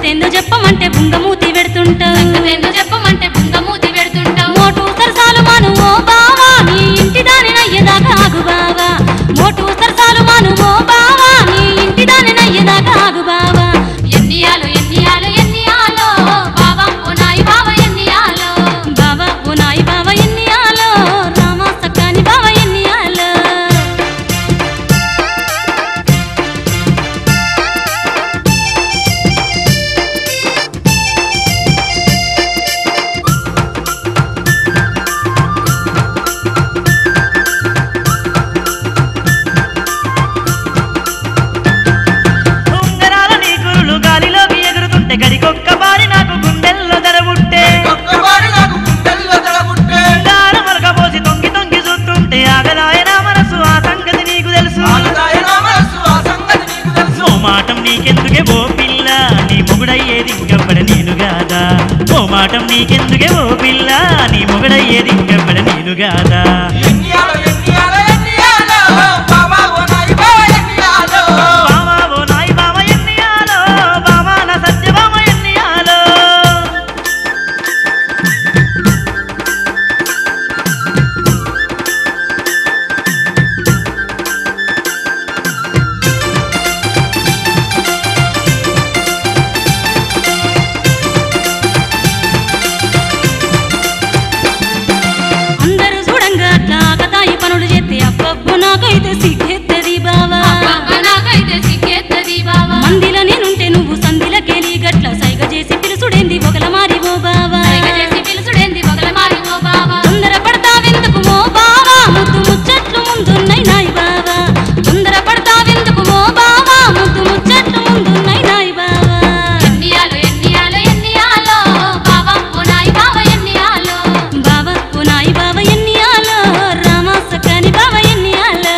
సంగతేందో చెప్పమంటే బుంగమూతి పెడుతుంటావు సంగతేందో చెప్పమంటే బుంగమూతి పెడుతుంటావు మోటు సరసాలు మాను ఓ బావా నీ ఇంటి దాని నయ్యదాకా ఆగు బావా మోటు సరసాలు మాను ఓ బావా నీ ఇంటి దాని నయ్యదాకా ఆగు బావా ఎన్నియాలో ఎన్నియాలో ఎన్నియాలో బావా ఓ నాయి బావ ఎన్నియాలో బావా ఓ నాయి బావ ఎన్నియాలో రామ సక్కాని బావ ఎన్నియాలో గడికొక్క బారి నాకు గుండెల్లో దరబుట్టే మరకపోసి తొంగి తొంగి చూస్తుంటే ఆగదాయ నా మనసు ఆ సంగతి నీకు తెలుసు ఓ మాటం నీకెందుకే ఓ పిల్ల నీ మొగుడయ్యేది ఇంకెవ్వడ నేను గాదా ఓ మాటం నీకెందుకే ఓ పిల్ల నీ మొగుడయ్యేది ఇంకెవ్వడ నేను గాదా నాకైతే సిగ్గెత్తది బావా మందిలో నేనుంటే నువ్వు సందిలకెళ్ళి గట్ల సైగ చేసి పిలుసుడేంది ఒకల మారివో బావా తొందర పడతావెందుకు ఓ బావా ముద్దు ముచ్చట్లు ముందున్నాయి నాయి బావా తొందర పడతావెందుకు ఓ బావా ముద్దు ముచ్చట్లు ముందున్నాయి నాయి బావా ఎన్నియాలో ఎన్నియాలో ఎన్నియాలో బావా ఓ నాయి బావ ఎన్నియాలో బావా ఓ నాయి బావ ఎన్నియాలో రామ సక్కని బావ ఎన్నియాలో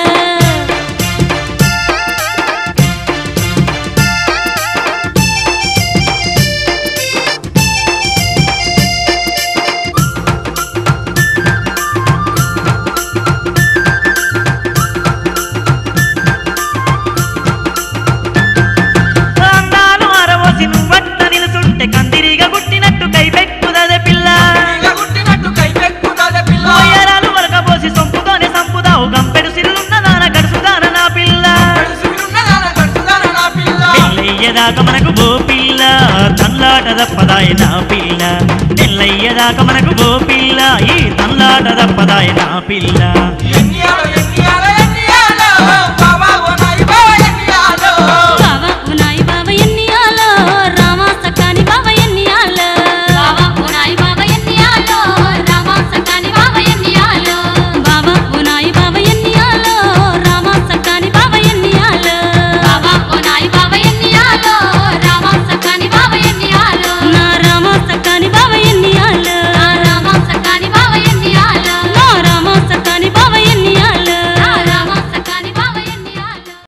కందిరిగా గుట్టినట్టు కైపెక్కుదదే పిల్ల ఓయరాలు వరకపోసి సొంపుతోనే సంపుదావు గంపెడు సిరులున్నదాన గడుసుదాన నా పిల్ల నెల్లయ్యదాకా మనకు ఓ పిల్ల తన్లాట దప్పదాయ నా పిల్ల నెల్లయ్యదాకా మనకు ఓ పిల్ల ఈ తన్లాట దప్పదాయ నా పిల్ల